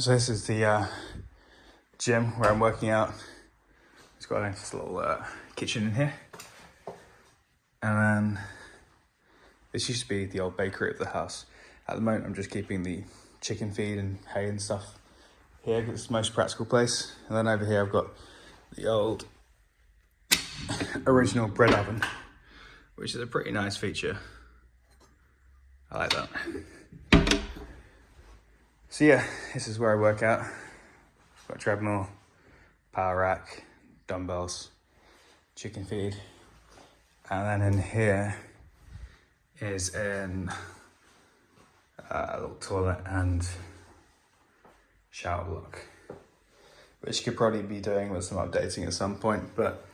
So this is the gym where I'm working out. It's got a nice little kitchen in here. And then this used to be the old bakery of the house. At the moment, I'm just keeping the chicken feed and hay and stuff here because it's the most practical place. And then over here, I've got the old original bread oven, which is a pretty nice feature. I like that. So yeah, this is where I work out. Got a treadmill, power rack, dumbbells, chicken feed. And then in here is a little toilet and shower block, which could probably be doing with some updating at some point, but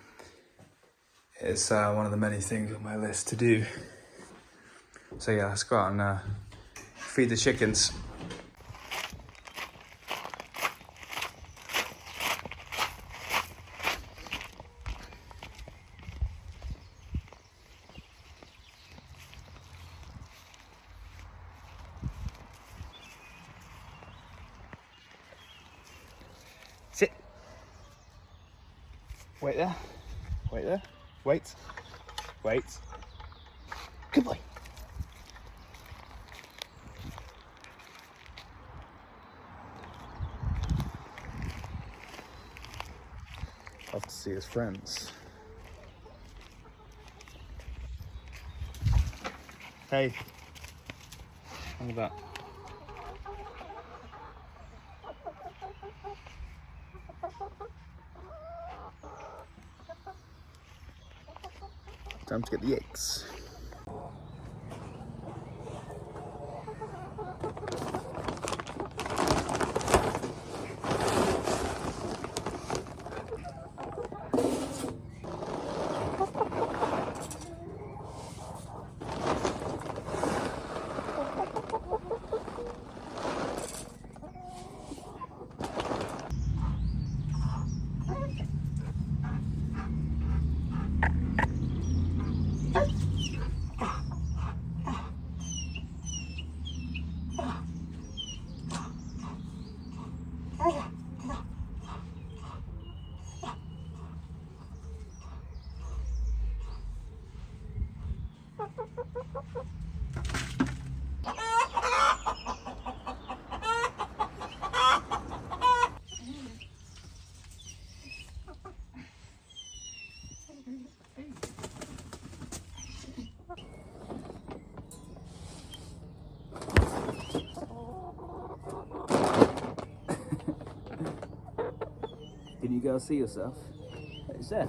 it's one of the many things on my list to do. So yeah, let's go out and feed the chickens. Sit. Wait there. Wait there. Wait. Wait. Good boy. Love to see his friends. Hey. Look at that. Time to get the eggs. Can you go see yourself? It's there.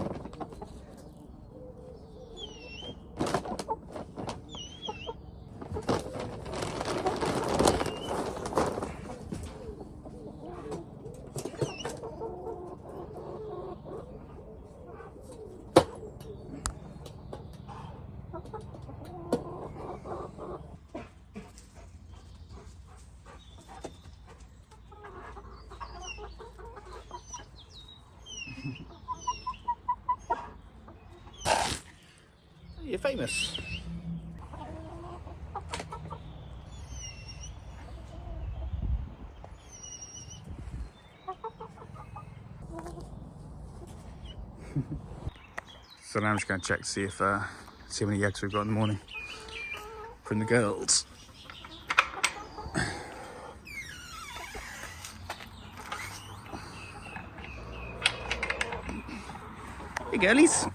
You're famous. So now I'm just going to check to see if see how many eggs we've got in the morning from the girls. Hey girlies.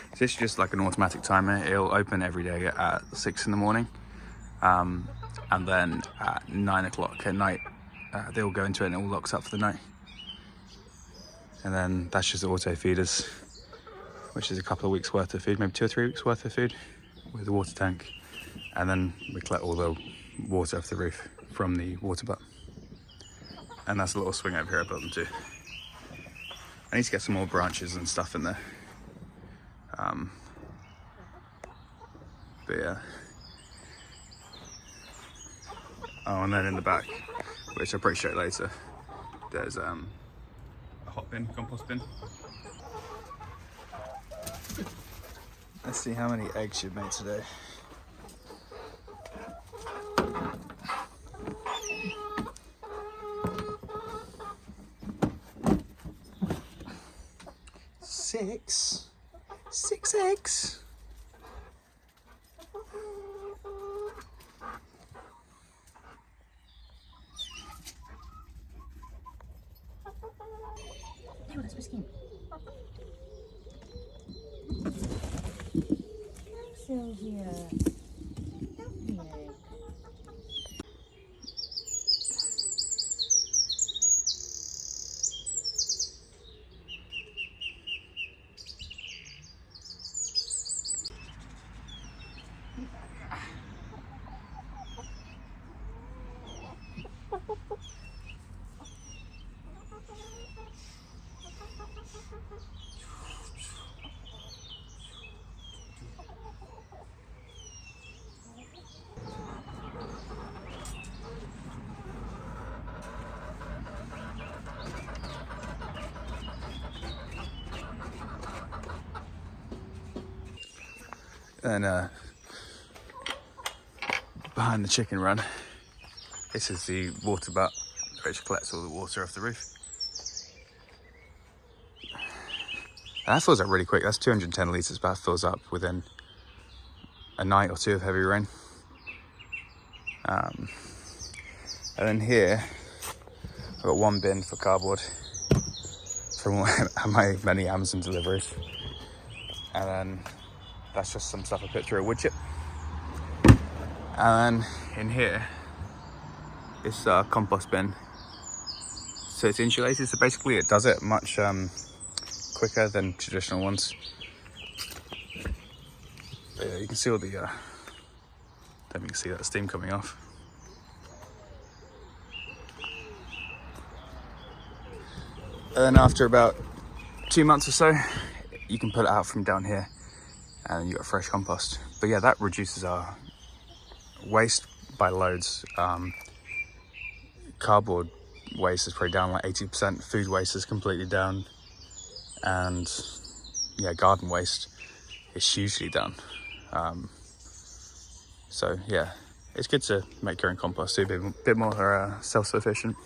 So this is just like an automatic timer. It'll open every day at 6 in the morning. And then at 9 o'clock at night, they'll go into it and it all locks up for the night. And then that's just the auto feeders, which is a couple of weeks worth of food, maybe 2 or 3 weeks worth of food with the water tank. And then we collect all the water off the roof from the water butt. And that's a little swing over here I built them to. I need to get some more branches and stuff in there. But yeah. Oh, and then in the back, which I'll probably show you later, there's a hot bin, compost bin. Let's see how many eggs you've made today. Six eggs. Sylvia. And behind the chicken run, this is the water butt which collects all the water off the roof. And that fills up really quick. That's 210 litres, but that fills up within a night or two of heavy rain. And then here, I've got one bin for cardboard from my many Amazon deliveries. And then that's just some stuff I put through a wood chip. And then in here, it's a compost bin. So it's insulated, so basically it does it much quicker than traditional ones. But yeah, you can see all the, then you can see that steam coming off. And then after about 2 months or so, you can put it out from down here and you've got fresh compost. But yeah, that reduces our waste by loads. Cardboard waste is probably down like 80%, food waste is completely down, and yeah, garden waste is hugely down. So yeah, it's good to make your own compost, to be a bit more self-sufficient.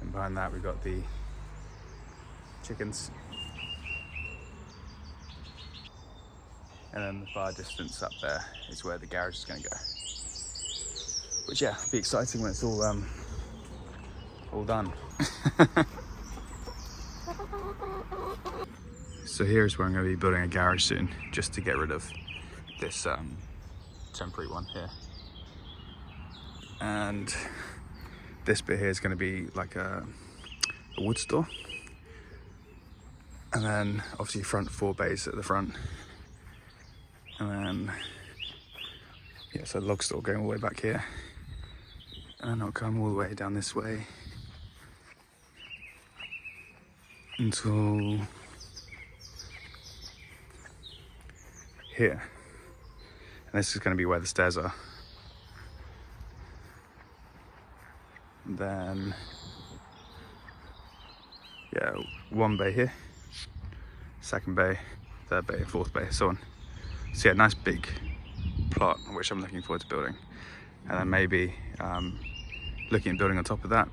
And behind that we've got the chickens. And then the far distance up there is where the garage is going to go. Which yeah, it'll be exciting when it's all done. So here's where I'm going to be building a garage soon, just to get rid of this temporary one here. And this bit here is going to be like a wood store. And then obviously front 4 bays at the front. And then, yeah, so log store going all the way back here. And then I'll come all the way down this way until here. And this is going to be where the stairs are. And then, yeah, 1 bay here, 2nd bay, 3rd bay, 4th bay, so on. So yeah, nice big plot, which I'm looking forward to building. And then maybe looking at building on top of that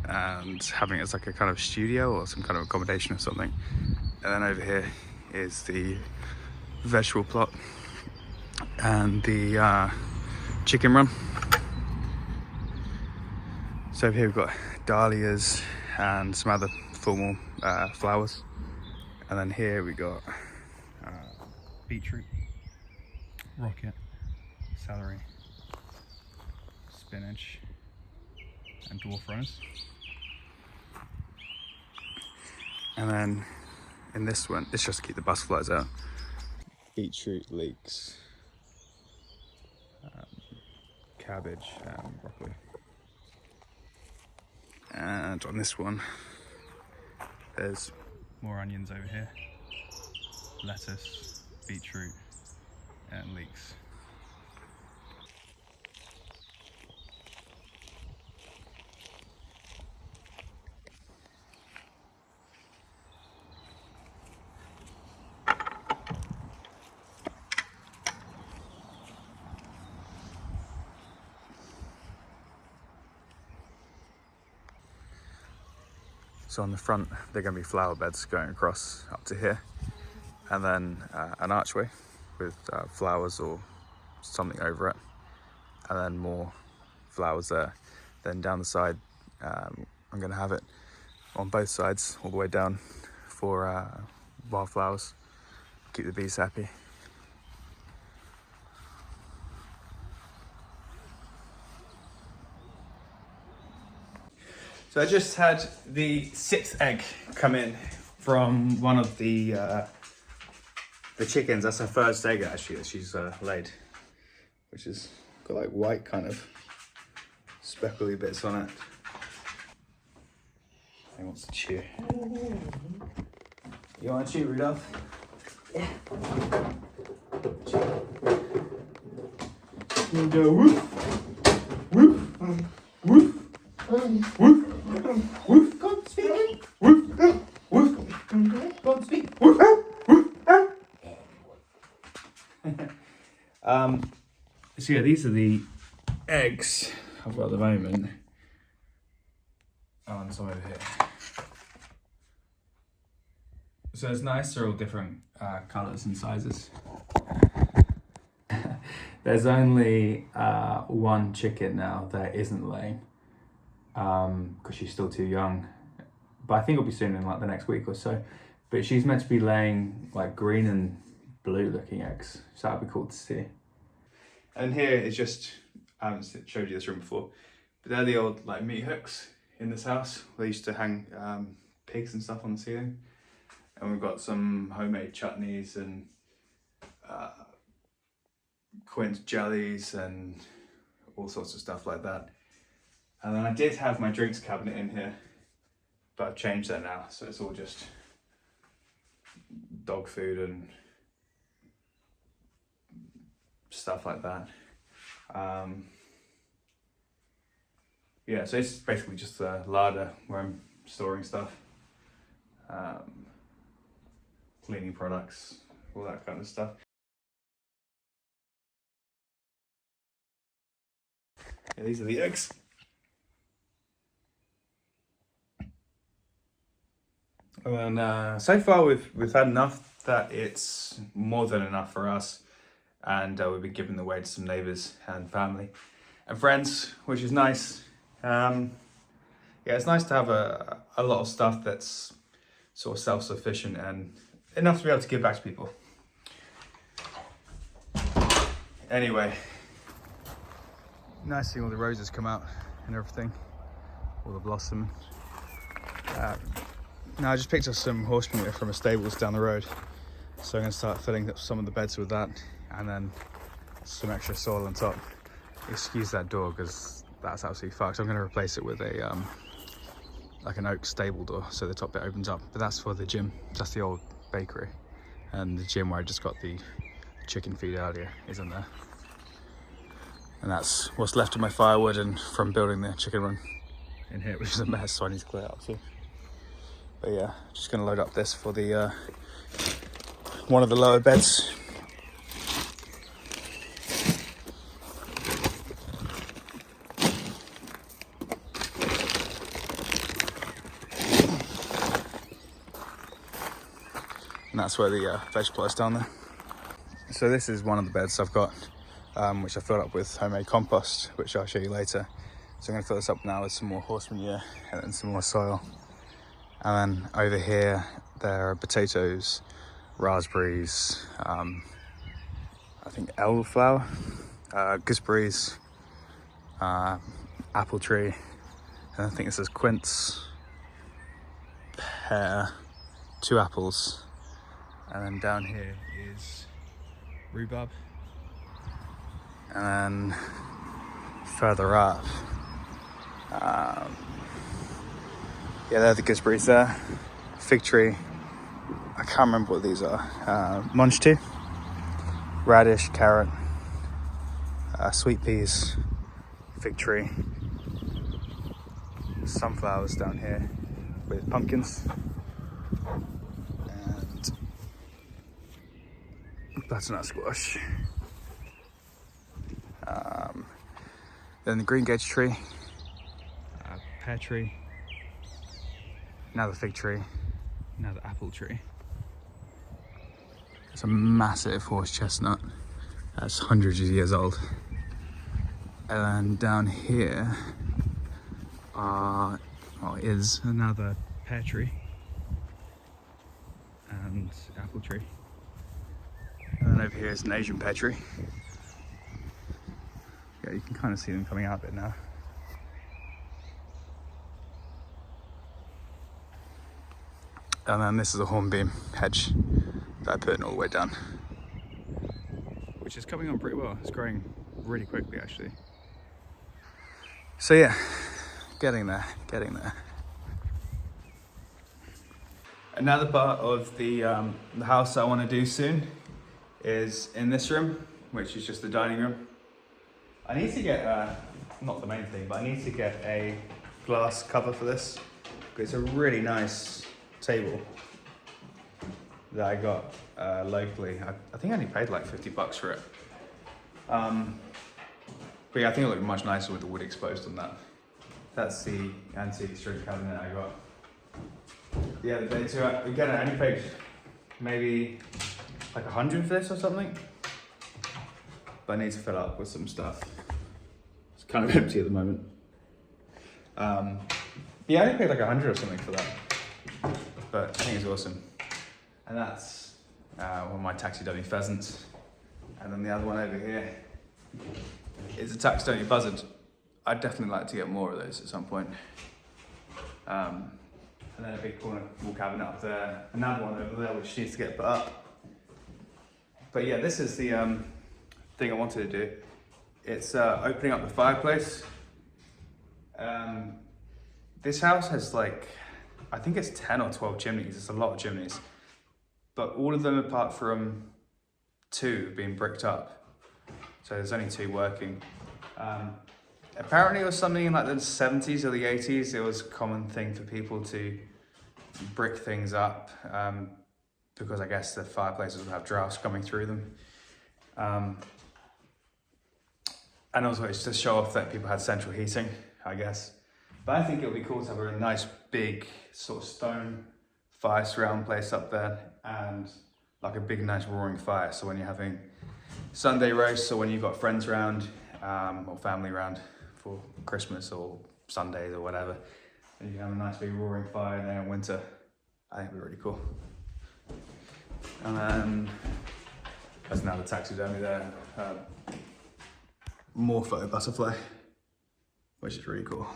and having it as like a kind of studio or some kind of accommodation or something. And then over here is the vegetable plot and the chicken run. So over here we've got dahlias and some other formal flowers. And then here we got beetroot, rocket, celery, spinach, and dwarf runners. And then in this one, it's just to keep the butterflies out. Beetroot, leeks, cabbage, and broccoli. And on this one, there's more onions over here, lettuce, beetroot, and leeks. So on the front, they're going to be flower beds going across up to here, and then an archway with flowers or something over it, and then more flowers there. Then down the side, I'm going to have it on both sides all the way down for wildflowers, keep the bees happy. So I just had the 6th egg come in from one of the chickens. That's her first egg actually that she's laid, which has got like white kind of speckly bits on it. He wants to chew. You want to chew, Rudolph? Yeah. You go woof, woof, woof, woof, woof. Go on, speak. Woof, woof. Go on, speak. Woof, woof. So yeah, these are the eggs I've got at the moment. Oh, and some over here. So it's nice, they're all different colours and sizes. There's only one chicken now that isn't laying because she's still too young. But I think it'll be soon in like the next week or so. But she's meant to be laying like green and blue looking eggs. So that'd be cool to see. And here is just, I haven't showed you this room before, but they're the old like meat hooks in this house. They used to hang pigs and stuff on the ceiling. And we've got some homemade chutneys and quince jellies and all sorts of stuff like that. And then I did have my drinks cabinet in here, but I've changed that now. So it's all just dog food and stuff like that. Yeah, so it's basically just a larder where I'm storing stuff. Cleaning products, all that kind of stuff. Yeah, these are the eggs. And then so far we've had enough that it's more than enough for us, and we've been giving away to some neighbours and family and friends, which is nice. Yeah, it's nice to have a lot of stuff that's sort of self-sufficient and enough to be able to give back to people. Anyway, nice seeing all the roses come out and everything, all the blossom. Now I just picked up some horse manure from a stables down the road, so I'm going to start filling up some of the beds with that, and then some extra soil on top. Excuse that door because that's absolutely fucked. I'm going to replace it with a like an oak stable door, so the top bit opens up. But that's for the gym. That's the old bakery, and the gym where I just got the chicken feed earlier is in there. And that's what's left of my firewood and from building the chicken run in here, which is a mess, so I need to clear it up too. But yeah, just gonna load up this for the one of the lower beds. And that's where the vegetable is down there. So this is one of the beds I've got, which I filled up with homemade compost, which I'll show you later. So I'm going to fill this up now with some more horse manure and then some more soil. And then over here, there are potatoes, raspberries, I think elderflower, gooseberries, apple tree, and I think this is quince, pear, 2 apples, and then down here is rhubarb. And then further up, yeah, they're the gooseberries there. Fig tree, I can't remember what these are. Munch tea, radish, carrot, sweet peas, fig tree, sunflowers down here with pumpkins, and butternut squash. Then the green gage tree, pear tree, Another fig tree, another apple tree. It's a massive horse chestnut that's hundreds of years old. And down here is another pear tree and apple tree. And then over here is an Asian pear tree. Yeah, you can kind of see them coming out a bit now. And then this is a hornbeam hedge that I put in all the way down, which is coming on pretty well. It's growing really quickly, actually. So yeah, getting there. Another part of the house I want to do soon is in this room, which is just the dining room. I need to get, not the main thing, but I need to get a glass cover for this. It's a really nice table that I got locally. I think I only paid like $50 for it. But yeah, I think it'll look much nicer with the wood exposed on that. That's the antique string cabinet I got the other day too. Again, I only paid maybe like 100 for this or something. But I need to fill up with some stuff. It's kind of empty at the moment. Yeah, I only paid like 100 or something for that. But I think it's awesome. And that's one of my taxidermy pheasants. And then the other one over here is a taxidermy buzzard. I'd definitely like to get more of those at some point. And then a big corner wall cabinet up there. Another one over there which needs to get put up. But yeah, this is the thing I wanted to do. It's opening up the fireplace. This house has like, I think it's 10 or 12 chimneys. It's a lot of chimneys. But all of them apart from 2 being bricked up. So there's only 2 working. Apparently it was something in like the 70s or the 80s. It was a common thing for people to brick things up because I guess the fireplaces would have drafts coming through them. And also it's to show off that people had central heating, I guess. But I think it would be cool to have a nice big sort of stone fire surround place up there and like a big nice roaring fire. So when you're having Sunday roasts or when you've got friends around or family around for Christmas or Sundays or whatever, and you can have a nice big roaring fire there in winter. I think it'd be really cool. And then there's another taxidermy there. Morpho butterfly, which is really cool.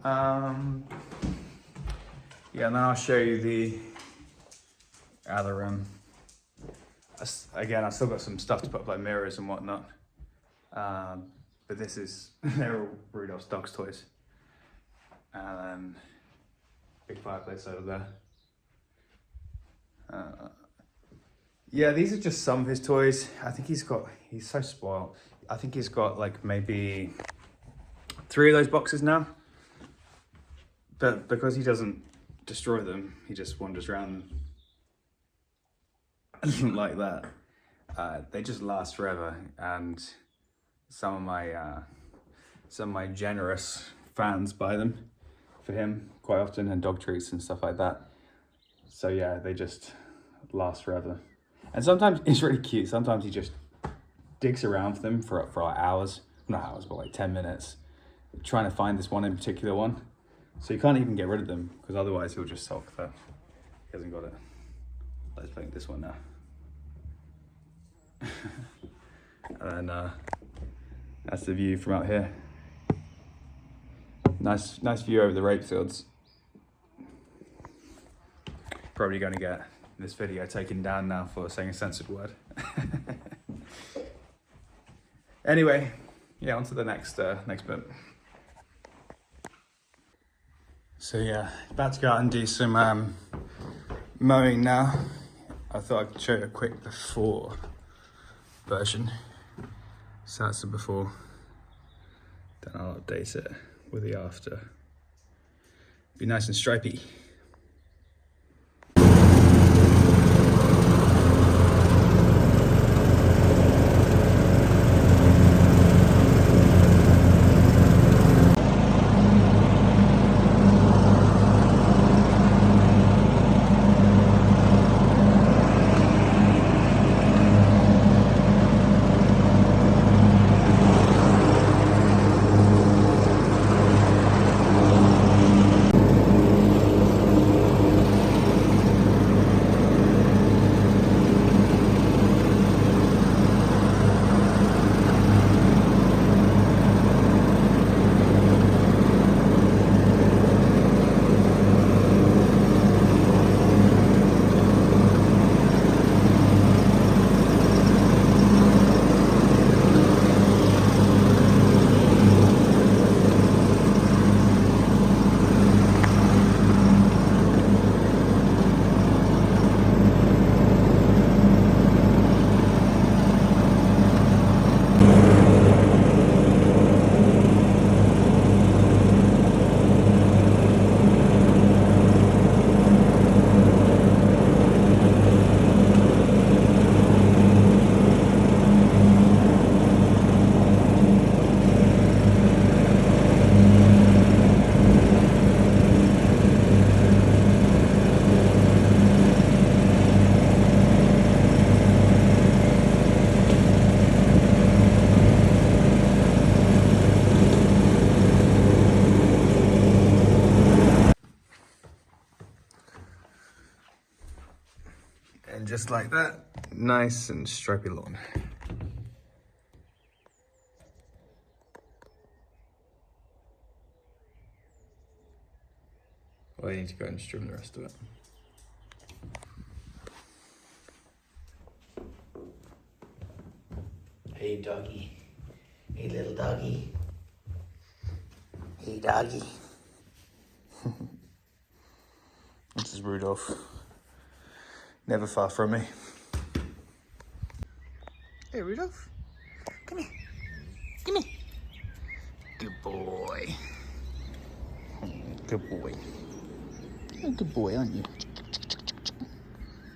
Yeah, and then I'll show you the other room. Again, I've still got some stuff to put up, like mirrors and whatnot. But this is, they're all Rudolph's dog's toys. And then big fireplace over there. Yeah, these are just some of his toys. I think he's so spoiled. I think he's got like maybe 3 of those boxes now. But because he doesn't destroy them, he just wanders around like that. They just last forever. And some of my generous fans buy them for him quite often, and dog treats and stuff like that. So yeah, they just last forever. And sometimes it's really cute. Sometimes he just digs around for them for like hours. Not hours, but like 10 minutes. Trying to find this one in particular one. So you can't even get rid of them, because otherwise he'll just sulk that he hasn't got it. Let's paint this one now. And then that's the view from out here. Nice view over the rape fields. Probably going to get this video taken down now for saying a censored word. Anyway, yeah, on to the next bit. So yeah, about to go out and do some mowing now. I thought I could show you a quick before version. So that's the before. Then I'll update it with the after. Be nice and stripy. And just like that, nice and stripy lawn. Well, I need to go and trim the rest of it. Hey, doggy. Hey, little doggy. Hey, doggy. This is Rudolph. Never far from me. Hey, Rudolph. Come here. Come here. Good boy. Good boy. You're a good boy, aren't you?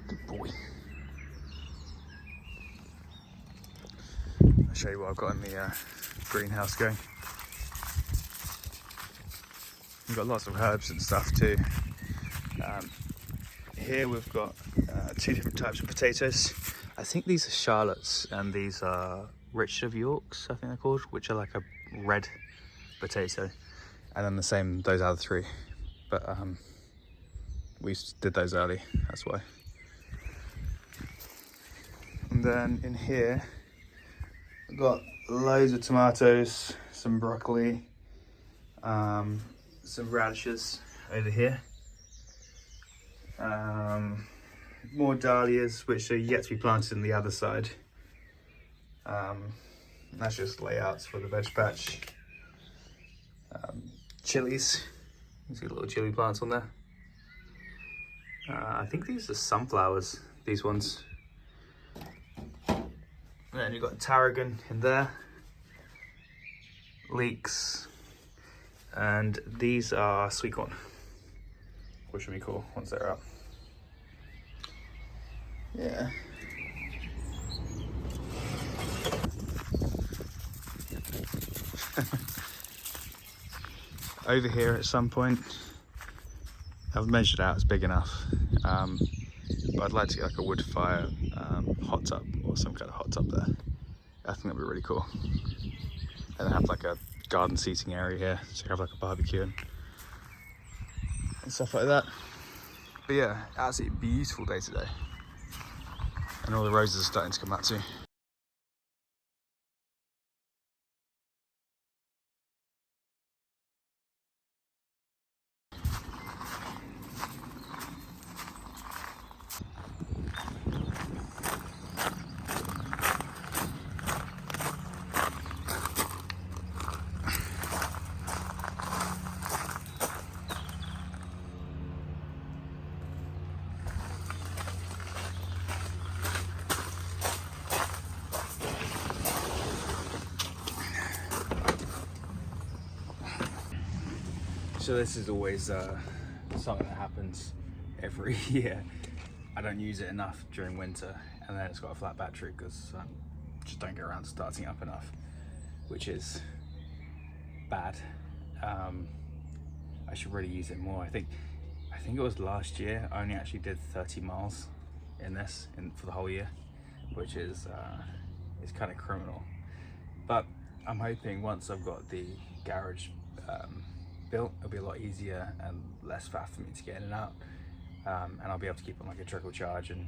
Good boy. I'll show you what I've got in the greenhouse going. We've got lots of herbs and stuff too. Here we've got 2 different types of potatoes. I think these are Charlottes and these are Richard of Yorks, I think they're called, which are like a red potato. And then the same, those other 3. But we did those early, that's why. And then in here, we've got loads of tomatoes, some broccoli, some radishes over here. More dahlias, which are yet to be planted on the other side. That's just layouts for the veg patch. Chilies, you see little chili plants on there. I think these are sunflowers, these ones. And then you've got tarragon in there, leeks, and these are sweet corn, which will be cool once they're up. Yeah. Over here at some point, I've measured out, it's big enough, but I'd like to get like a wood fire hot tub or some kind of hot tub there. I think that'd be really cool. And have like a garden seating area here, so you have like a barbecue and stuff like that. But yeah, absolutely beautiful day today. And all the roses are starting to come out too. So this is always something that happens every year. I don't use it enough during winter, and then it's got a flat battery because I just don't get around to starting up enough, which is bad. I should really use it more. I think it was last year I only actually did 30 miles in this for the whole year, which is kind of criminal. But I'm hoping once I've got the garage built, it'll be a lot easier and less faff for me to get in and out, and I'll be able to keep on like a trickle charge and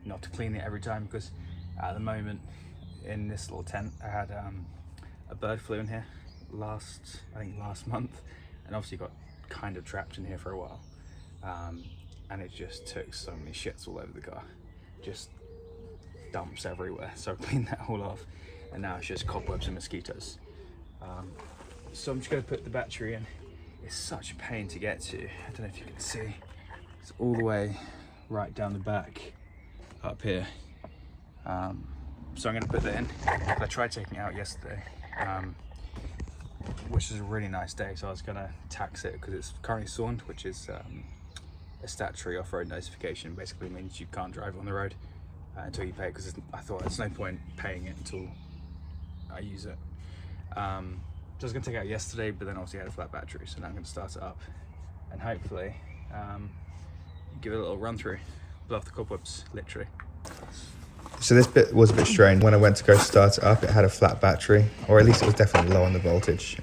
not to clean it every time, because at the moment in this little tent I had a bird flu in here last month, and obviously got kind of trapped in here for a while, and it just took so many shits all over the car, just dumps everywhere. So I cleaned that all off, and now it's just cobwebs and mosquitoes. So I'm just going to put the battery in. It's such a pain to get to. I don't know if you can see. It's all the way right down the back up here. So I'm going to put that in. I tried taking it out yesterday, which is a really nice day. So I was going to tax it because it's currently SORNed, which is a statutory off-road notification. Basically means you can't drive on the road until you pay, because I thought there's no point paying it until I use it. So I was going to take it out yesterday, but then obviously I had a flat battery, so now I'm going to start it up and hopefully give it a little run through, blow off the cobwebs, literally. So this bit was a bit strange. When I went to go start it up, it had a flat battery, or at least it was definitely low on the voltage.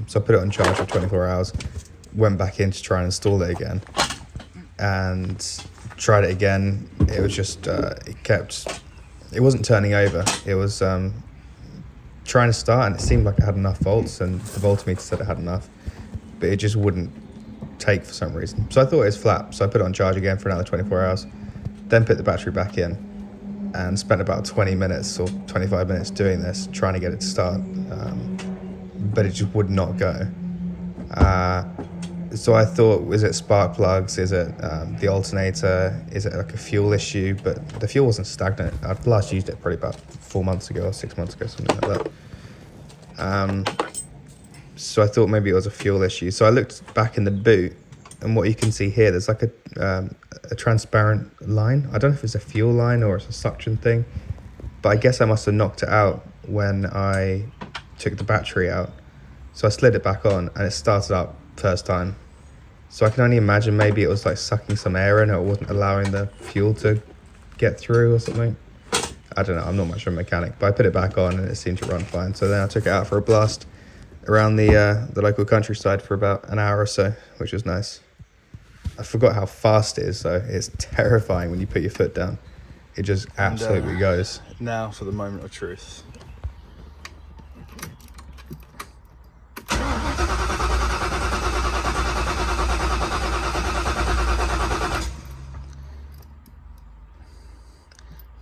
So I put it on charge for 24 hours, went back in to try and install it again, and tried it again. it was just, it wasn't turning over. It was trying to start, and it seemed like it had enough volts, and the voltmeter said it had enough, but it just wouldn't take for some reason. So I thought it was flat, so I put it on charge again for another 24 hours, then put the battery back in, and spent about 20 minutes or 25 minutes doing this, trying to get it to start, but it just would not go. So I thought, is it spark plugs? Is it the alternator? Is it like a fuel issue? But the fuel wasn't stagnant. I'd last used it probably about 4 months ago or 6 months ago, something like that. So I thought maybe it was a fuel issue. So I looked back in the boot, and what you can see here, there's like a transparent line. I don't know if it's a fuel line or it's a suction thing, but I guess I must have knocked it out when I took the battery out. So I slid it back on, and it started up first time. So I can only imagine maybe it was like sucking some air in, or it wasn't allowing the fuel to get through or something. I don't know, I'm not much of a mechanic, but I put it back on and it seemed to run fine. So then I took it out for a blast around the local countryside for about an hour or so, which was nice. I forgot how fast it is, so it's terrifying when you put your foot down. It just absolutely goes. Now for the moment of truth.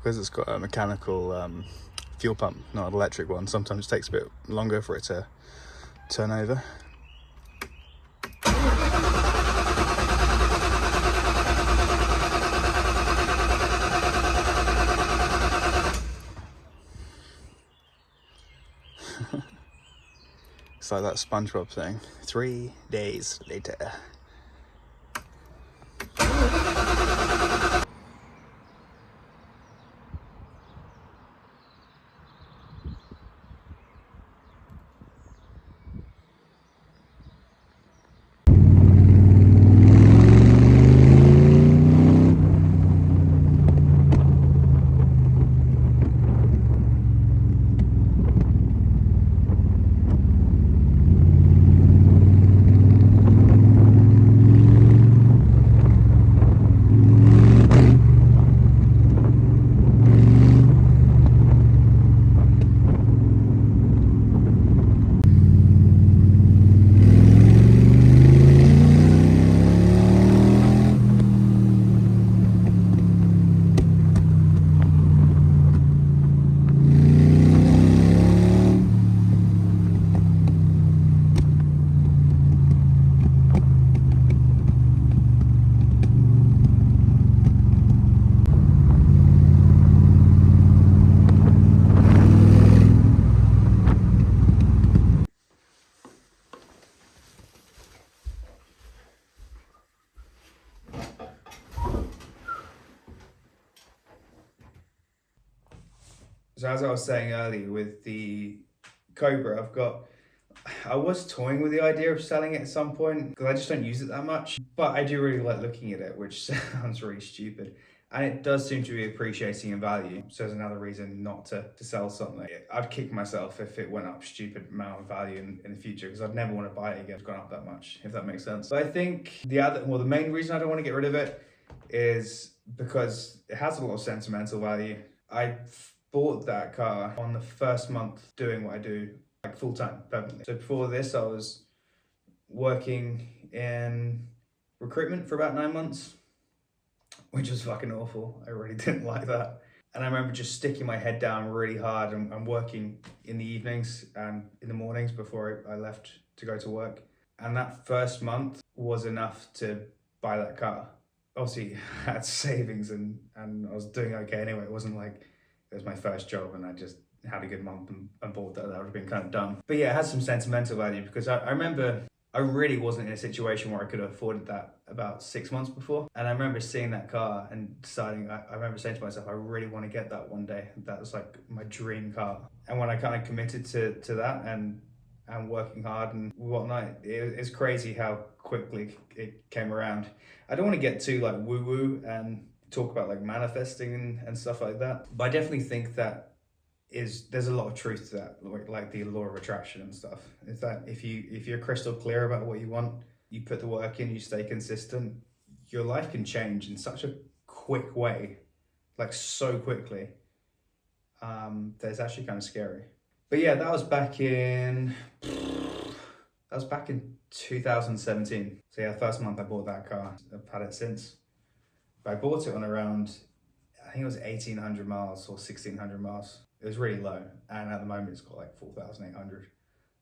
Because it's got a mechanical fuel pump, not an electric one, sometimes it takes a bit longer for it to turn over. It's like that SpongeBob thing. 3 days later. So as I was saying earlier with the Cobra, I was toying with the idea of selling it at some point because I just don't use it that much, but I do really like looking at it, which sounds really stupid. And it does seem to be appreciating in value. So there's another reason not to sell something. I'd kick myself if it went up stupid amount of value in the future, because I'd never want to buy it again. It's gone up that much, if that makes sense. But I think the main reason I don't want to get rid of it is because it has a lot of sentimental value. I bought that car on the first month doing what I do, like full time, permanently. So before this, I was working in recruitment for about 9 months, which was fucking awful. I really didn't like that. And I remember just sticking my head down really hard and working in the evenings and in the mornings before I left to go to work. And that first month was enough to buy that car. Obviously, I had savings and I was doing okay anyway. It wasn't like it was my first job and I just had a good month and bought that. That would have been kind of dumb. But yeah, it has some sentimental value because I remember I really wasn't in a situation where I could have afforded that about 6 months before. And I remember seeing that car and deciding, I remember saying to myself, I really want to get that one day. That was like my dream car. And when I kind of committed to that and working hard and whatnot, it's crazy how quickly it came around. I don't want to get too like woo-woo and talk about like manifesting and stuff like that, but I definitely think that there's a lot of truth to that, like the law of attraction and stuff. Is that if you're crystal clear about what you want, you put the work in, you stay consistent, your life can change in such a quick way like so quickly. That it's actually kind of scary. But yeah, that was back in 2017. So yeah, first month I bought that car. I've had it since. But I bought it on around, I think it was 1,800 miles or 1,600 miles. It was really low, and at the moment it's got like 4,800.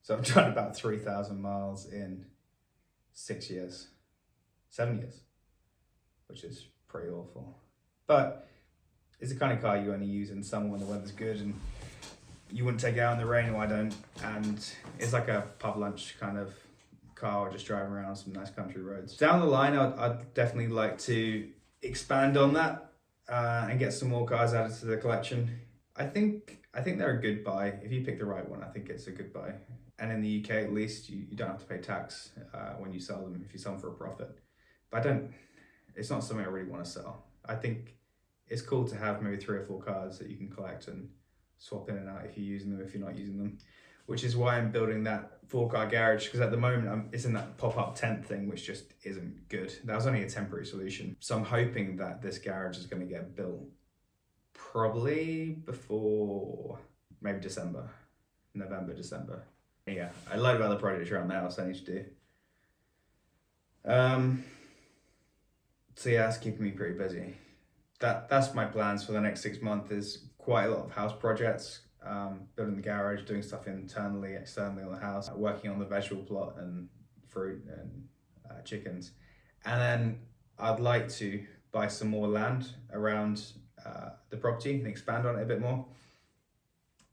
So I've done about 3,000 miles in 7 years, which is pretty awful. But it's the kind of car you only use in summer when the weather's good and you wouldn't take it out in the rain, or I don't. And it's like a pub lunch kind of car, or just driving around some nice country roads. Down the line, I'd definitely like to expand on that and get some more cars added to the collection. I think they're a good buy. If you pick the right one, I think it's a good buy. And in the UK, at least, you don't have to pay tax when you sell them, if you sell them for a profit. But it's not something I really want to sell. I think it's cool to have maybe 3 or 4 cars that you can collect and swap in and out if you're using them, if you're not using them. Which is why I'm building that 4-car garage, because at the moment it's in that pop-up tent thing, which just isn't good. That was only a temporary solution. So I'm hoping that this garage is going to get built probably before maybe November, December. Yeah, a lot of other projects around the house I need to do. So yeah, that's keeping me pretty busy. That's my plans for the next 6 months, is quite a lot of house projects, building the garage, doing stuff internally, externally on the house, working on the vegetable plot and fruit and chickens. And then I'd like to buy some more land around the property and expand on it a bit more.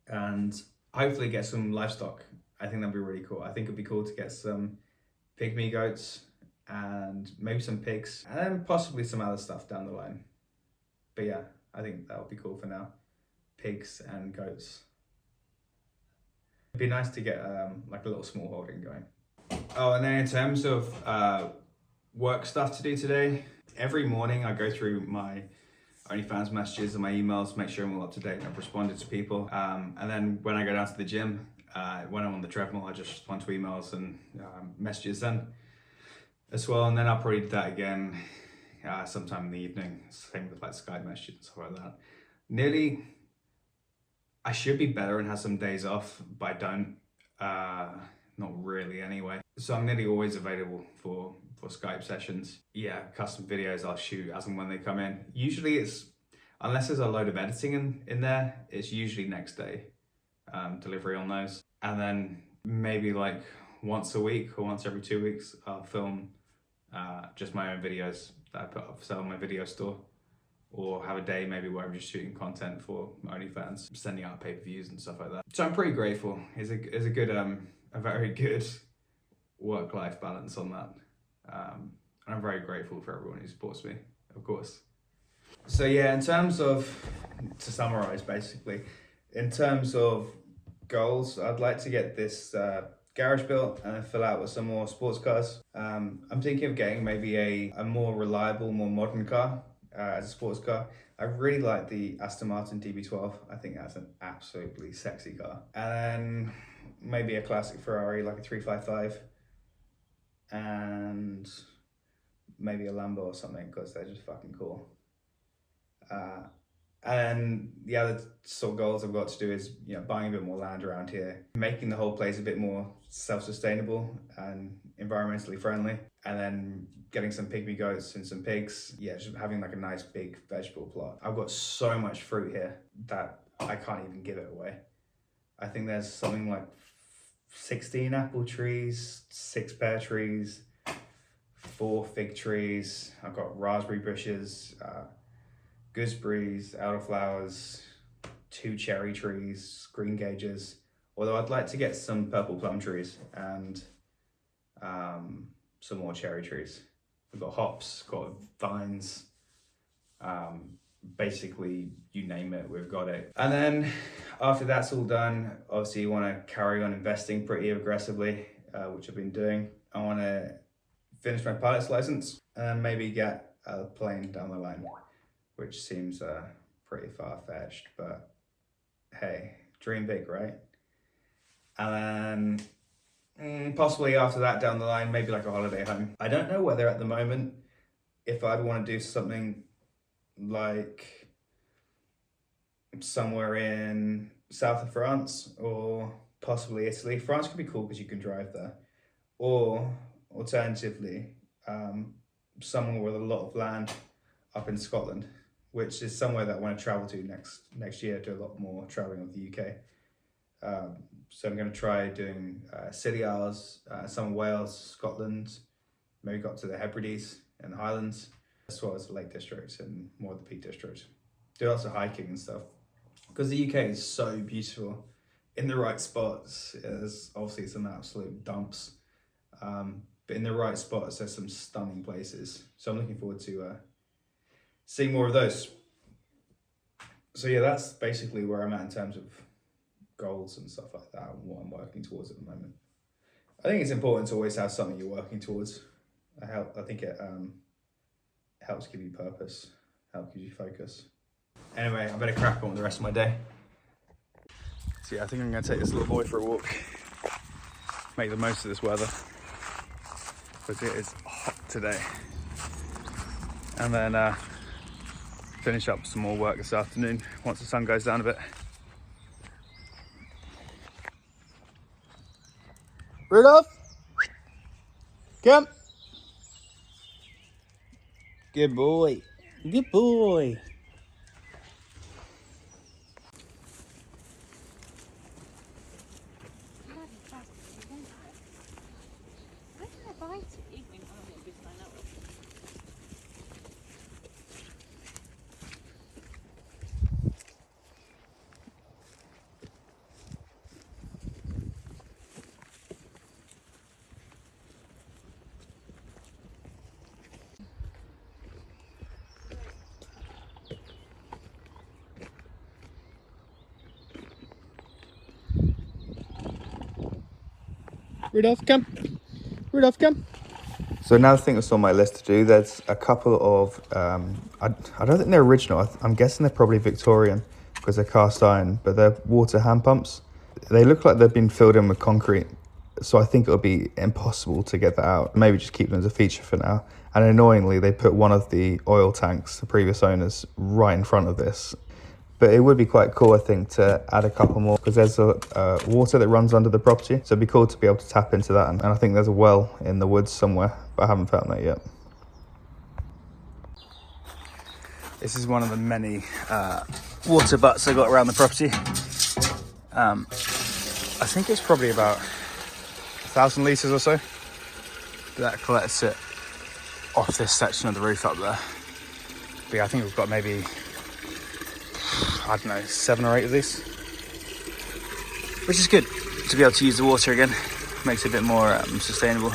And hopefully get some livestock. I think that'd be really cool. I think it'd be cool to get some pygmy goats and maybe some pigs, and then possibly some other stuff down the line. But yeah, I think that would be cool for now. Pigs and goats. It'd be nice to get like a little small holding going. Oh, and then in terms of work stuff to do today, every morning I go through my OnlyFans messages and my emails, make sure I'm all up to date and I've responded to people. And then when I go down to the gym, when I'm on the treadmill, I just respond to emails and messages then as well. And then I'll probably do that again sometime in the evening. Same with like Skype messages and stuff like that. I should be better and have some days off, but I don't. Not really anyway. So I'm nearly always available for Skype sessions. Yeah, custom videos I'll shoot as and when they come in. Usually it's, unless there's a load of editing in there, it's usually next day delivery on those. And then maybe like once a week or once every 2 weeks, I'll film just my own videos that I put up for sale on my video store. Or have a day maybe where I'm just shooting content for OnlyFans, sending out pay-per-views and stuff like that. So I'm pretty grateful. It's a very good work-life balance on that. And I'm very grateful for everyone who supports me, of course. So yeah, in terms of, to summarize basically, in terms of goals, I'd like to get this garage built and then fill out with some more sports cars. I'm thinking of getting maybe a more reliable, more modern car as a sports car. I really like the Aston Martin DB12. I think that's an absolutely sexy car. And then maybe a classic Ferrari, like a 355. And maybe a Lambo or something, because they're just fucking cool. And the other sort of goals I've got to do is, buying a bit more land around here, making the whole place a bit more self-sustainable and environmentally friendly, and then getting some pygmy goats and some pigs. Yeah, just having like a nice big vegetable plot. I've got so much fruit here that I can't even give it away. I think there's something like 16 apple trees, 6 pear trees, 4 fig trees. I've got raspberry bushes, gooseberries, elderflowers, 2 cherry trees, green gages. Although I'd like to get some purple plum trees and some more cherry trees. We've got hops, got vines, basically you name it, we've got it. And then after that's all done, obviously you want to carry on investing pretty aggressively, which I've been doing. I want to finish my pilot's license and maybe get a plane down the line, which seems pretty far-fetched, but hey, dream big, right? And then possibly after that down the line, maybe like a holiday home. I don't know whether at the moment, if I'd want to do something like somewhere in south of France or possibly Italy. France could be cool because you can drive there. Or alternatively, somewhere with a lot of land up in Scotland, which is somewhere that I want to travel to next year, do a lot more traveling with the UK. So I'm going to try doing Scilly Isles, some of Wales, Scotland, maybe got to the Hebrides and the Highlands, as well as the Lake District and more of the Peak District. Do lots of hiking and stuff. Because the UK is so beautiful in the right spots. There's obviously some absolute dumps. But in the right spots, there's some stunning places. So I'm looking forward to seeing more of those. So yeah, that's basically where I'm at in terms of goals and stuff like that and what I'm working towards at the moment. I think it's important to always have something you're working towards. I think it helps give you purpose, helps give you focus. Anyway, I better crack on with the rest of my day. So yeah, I think I'm going to take this little boy for a walk, make the most of this weather, because it is hot today. And then finish up some more work this afternoon once the sun goes down a bit. Rudolph, come. Good boy. Good boy. Rudolph, come. Rudolph, come. So another thing that's on my list to do, there's a couple of, I don't think they're original. I'm guessing they're probably Victorian because they're cast iron, but they're water hand pumps. They look like they've been filled in with concrete. So I think it'll be impossible to get that out. Maybe just keep them as a feature for now. And annoyingly, they put one of the oil tanks, the previous owners, right in front of this. But it would be quite cool, I think, to add a couple more because there's a water that runs under the property. So it'd be cool to be able to tap into that. And I think there's a well in the woods somewhere, but I haven't found that yet. This is one of the many water butts I got around the property. I think it's probably about 1,000 litres or so. That collects it off this section of the roof up there. But yeah, I think we've got maybe, I don't know, 7 or 8 of these. Which is good to be able to use the water again. Makes it a bit more sustainable.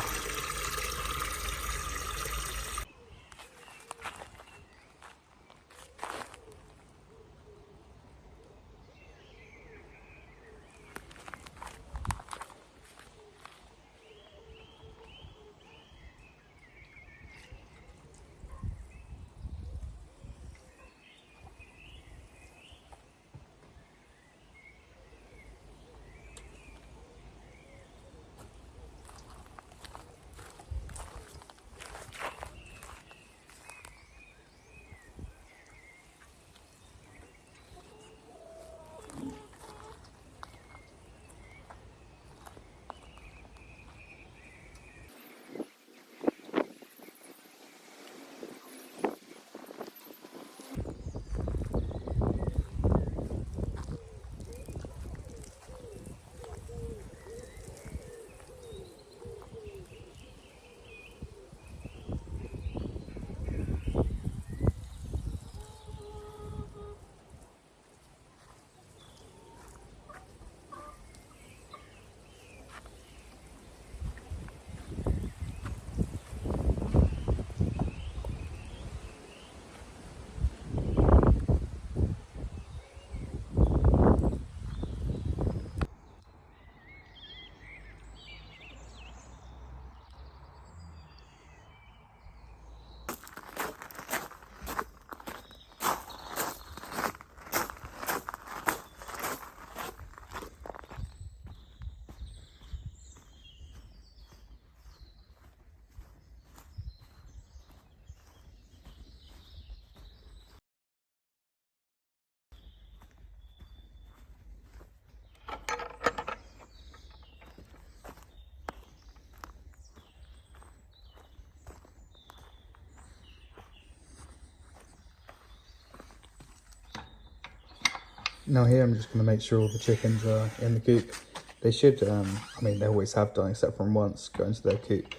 Now here I'm just going to make sure all the chickens are in the coop. They should, I mean they always have done except from once, go into their coop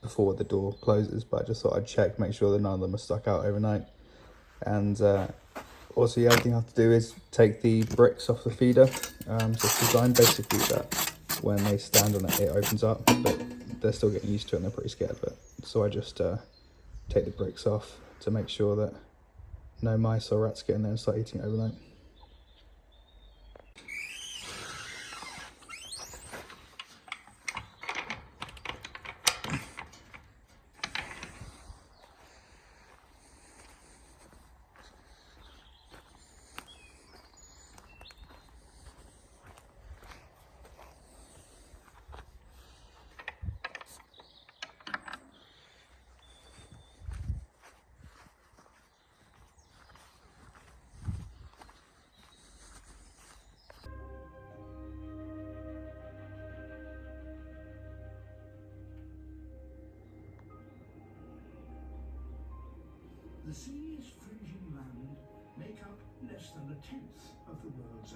before the door closes, but I just thought I'd check, make sure that none of them are stuck out overnight. And also the other thing I have to do is take the bricks off the feeder. So it's designed basically that when they stand on it, it opens up, but they're still getting used to it and they're pretty scared of it. So I just take the bricks off to make sure that no mice or rats get in there and start eating it overnight. The sea's fringing land make up less than a tenth of the world's